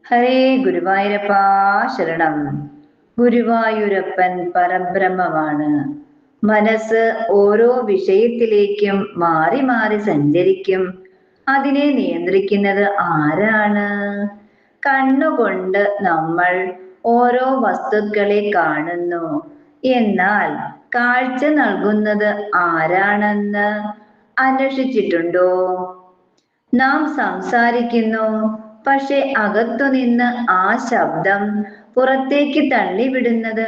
ഹരേ ഗുരുവായൂരപ്പാ ശരണം. ഗുരുവായൂരപ്പൻ പരബ്രഹ്മമാണ്. മനസ്സ് ഓരോ വിഷയത്തിലേക്കും മാറി മാറി സഞ്ചരിക്കും. അതിനെ നിയന്ത്രിക്കുന്നത് ആരാണ്? കണ്ണുകൊണ്ട് നമ്മൾ ഓരോ വസ്തുക്കളെ കാണുന്നു. എന്നാൽ കാഴ്ച നൽകുന്നത് ആരാണെന്ന് അന്വേഷിച്ചിട്ടുണ്ടോ? നാം സംസാരിക്കുന്നു, പക്ഷെ അകത്തുനിന്ന് ആ ശബ്ദം പുറത്തേക്ക് തള്ളിവിടുന്നത്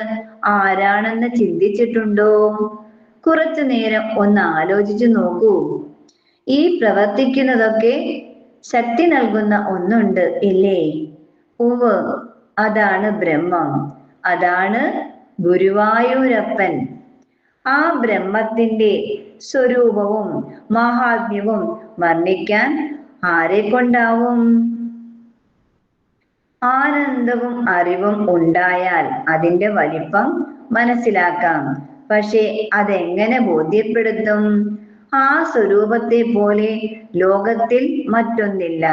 ആരാണെന്ന് ചിന്തിച്ചിട്ടുണ്ടോ? കുറച്ചു നേരം ഒന്ന് ആലോചിച്ചു നോക്കൂ. ഈ പ്രവർത്തിക്കുന്നതൊക്കെ ശക്തി നൽകുന്ന ഒന്നുണ്ട് ഇല്ലേ? ഉവ്, അതാണ് ബ്രഹ്മം. അതാണ് ഗുരുവായൂരപ്പൻ. ആ ബ്രഹ്മത്തിന്റെ സ്വരൂപവും മഹാത്മ്യവും വർണ്ണിക്കാൻ ആരെ കൊണ്ടാവും? ആനന്ദവും അറിവും ഉണ്ടായാൽ അതിന്റെ വലിപ്പം മനസ്സിലാക്കാം. പക്ഷെ അതെങ്ങനെ ബോധ്യപ്പെടുത്തും? ആ സ്വരൂപത്തെ പോലെ ലോകത്തിൽ മറ്റൊന്നില്ല.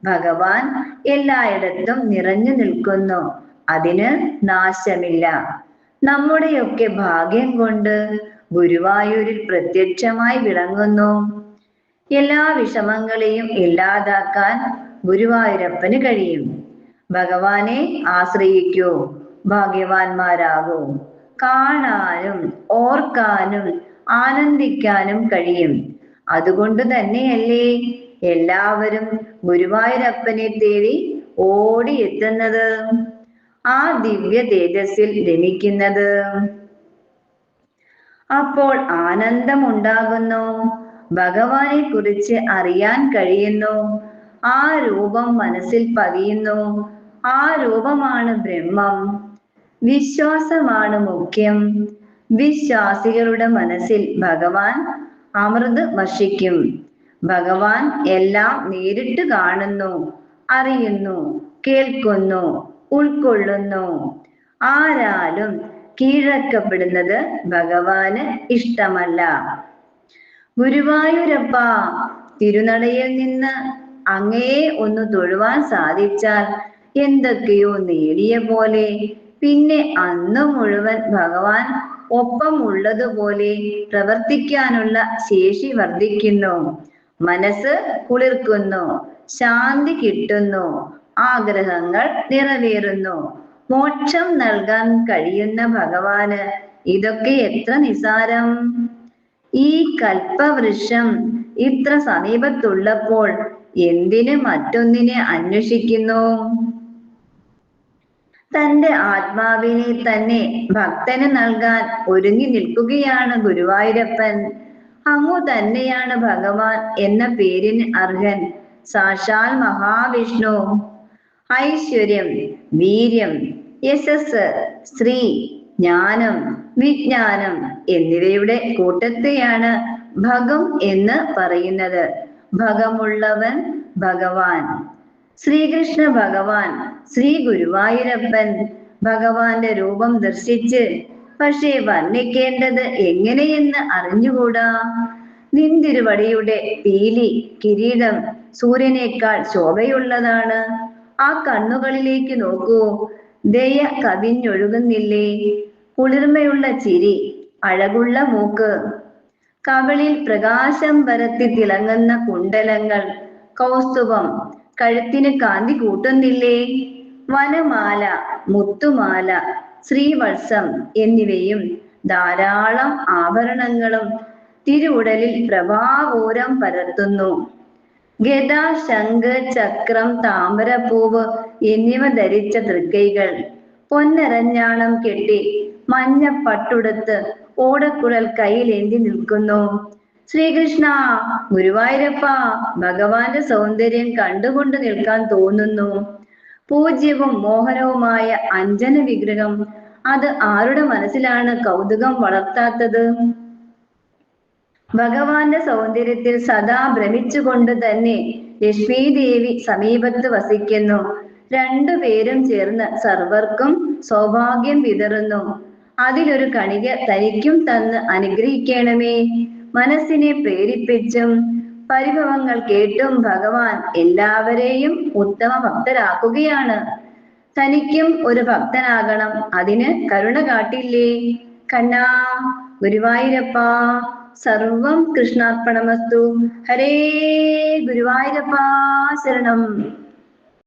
ഭഗവാൻ എല്ലായിടത്തും നിറഞ്ഞു നിൽക്കുന്നു. അതിന് നാശമില്ല. നമ്മുടെയൊക്കെ ഭാഗ്യം കൊണ്ട് ഗുരുവായൂരിൽ പ്രത്യക്ഷമായി വിളങ്ങുന്നു. എല്ലാ വിഷമങ്ങളെയും ഇല്ലാതാക്കാൻ ഗുരുവായൂരപ്പന് കഴിയും. ഭഗവാനെ ആശ്രയിക്കൂ, ഭാഗ്യവാന്മാരാകൂ. കാണാനും ഓർക്കാനും ആനന്ദിക്കാനും കഴിയും. അതുകൊണ്ട് തന്നെയല്ലേ എല്ലാവരും ഗുരുവായൂരപ്പനെ തേടി ഓടിയെത്തുന്നത്, ആ ദിവ്യ തേജസ്സിൽ രമിക്കുന്നത്. അപ്പോൾ ആനന്ദമുണ്ടാകുന്നു. ഭഗവാനെ കുറിച്ച് അറിയാൻ കഴിയുന്നു. ആ രൂപം മനസ്സിൽ പതിയുന്നു. ആ രൂപമാണ് ബ്രഹ്മം. വിശ്വാസമാണ് മുഖ്യം. വിശ്വാസികളുടെ മനസ്സിൽ ഭഗവാൻ അമൃത് വർഷിക്കും. ഭഗവാൻ എല്ലാം നേരിട്ട് കാണുന്നു, അറിയുന്നു, കേൾക്കുന്നു, ഉൾക്കൊള്ളുന്നു. ആരാലും കീഴടക്കപ്പെടുന്നത് ഭഗവാന് ഇഷ്ടമല്ല. ഗുരുവായൂരപ്പ, തിരുനടയിൽ നിന്ന് അങ്ങയെ ഒന്ന് തൊഴുവാൻ സാധിച്ചാൽ എന്തൊക്കെയോ നേടിയ പോലെ. പിന്നെ അന്ന് മുഴുവൻ ഭഗവാൻ ഒപ്പം ഉള്ളതുപോലെ പ്രവർത്തിക്കാനുള്ള ശേഷി വർദ്ധിക്കുന്നു. മനസ്സ് കുളിർക്കുന്നു, ശാന്തി കിട്ടുന്നു, ആഗ്രഹങ്ങൾ നിറവേറുന്നു. മോക്ഷം നൽകാൻ കഴിയുന്ന ഭഗവാന് ഇതൊക്കെ എത്ര നിസാരം! ഈ കൽപ്പവൃക്ഷം ഇത്ര സമീപത്തുള്ളപ്പോൾ എന്തിന് മറ്റൊന്നിനെ അന്വേഷിക്കുന്നു? തന്റെ ആത്മാവിനെ തന്നെ ഭക്തന് നൽകാൻ ഒരുങ്ങി നിൽക്കുകയാണ് ഗുരുവായൂരപ്പൻ. അങ്ങു തന്നെയാണ് ഭഗവാൻ എന്ന പേരിന് അർഹൻ. സാക്ഷാൽ മഹാവിഷ്ണു. ഐശ്വര്യം, വീര്യം, യശസ്, സ്ത്രീ, ജ്ഞാനം, വിജ്ഞാനം എന്നിവയുടെ കൂട്ടത്തെയാണ് ഭഗം എന്ന് പറയുന്നത്. ഭഗമുള്ളവൻ ഭഗവാൻ. ശ്രീകൃഷ്ണ ഭഗവാൻ, ശ്രീ ഗുരുവായൂരപ്പൻ ഭഗവാന്റെ രൂപം ദർശിച്ച് പക്ഷേ വർണ്ണിക്കേണ്ടത് എങ്ങനെയെന്ന് അറിഞ്ഞുകൂടാ. നിന്തിരുവടിയുടെ പീലി കിരീടം സൂര്യനേക്കാൾ ശോഭയുള്ളതാണ്. ആ കണ്ണുകളിലേക്ക് നോക്കൂ, ദയ കവിഞ്ഞൊഴുകുന്നില്ലേ? കുളിർമയുള്ള ചിരി, അഴകുള്ള മൂക്ക്, കവിളിൽ പ്രകാശം പരത്തി തിളങ്ങുന്ന കുണ്ടലങ്ങൾ, കൗസ്തുഭം കഴുത്തിന് കാന്തി കൂട്ടുന്നില്ലേ? വനമാല, മുത്തുമാല, ശ്രീവത്സം എന്നിവയും ധാരാളം ആഭരണങ്ങളും തിരുവുടലിൽ പ്രഭാപൂരം പരത്തുന്നു. ഗദ, ശംഖ്, ചക്രം, താമരപ്പൂവ് എന്നിവ ധരിച്ച തൃക്കൈകൾ, പൊന്നരഞ്ഞാണം കെട്ടി മഞ്ഞ പട്ടുടുത്ത് ഓടക്കുഴൽ കയ്യിലേന്തി നിൽക്കുന്നു. ശ്രീകൃഷ്ണ, ഗുരുവായൂരപ്പ, ഭഗവാന്റെ സൗന്ദര്യം കണ്ടുകൊണ്ട് നിൽക്കാൻ തോന്നുന്നു. പൂജ്യവും മോഹനവുമായ അഞ്ജന വിഗ്രഹം, അത് ആരുടെ മനസ്സിലാണ് കൗതുകം വളർത്താത്തത്? ഭഗവാന്റെ സൗന്ദര്യത്തിൽ സദാ ഭ്രമിച്ചുകൊണ്ട് തന്നെ ലക്ഷ്മി ദേവി സമീപത്ത് വസിക്കുന്നു. രണ്ടുപേരും ചേർന്ന് സർവർക്കും സൗഭാഗ്യം വിതറുന്നു. അതിലൊരു കണിക തനിക്കും തന്ന് അനുഗ്രഹിക്കണമേ. മനസ്സിനെ പ്രേരിപ്പിച്ചും പരിഭവങ്ങൾ കേട്ടും ഭഗവാൻ എല്ലാവരെയും ഉത്തമ ഭക്തരാക്കുകയാണ്. തനിക്കും ഒരു ഭക്തനാകണം, അതിന് കരുണ കാട്ടില്ലേ? കണ്ണാ, ഗുരുവായൂരപ്പ, സർവം കൃഷ്ണാർപ്പണമസ്തു. ഹരേ ഗുരുവായൂരപ്പ ശരണം.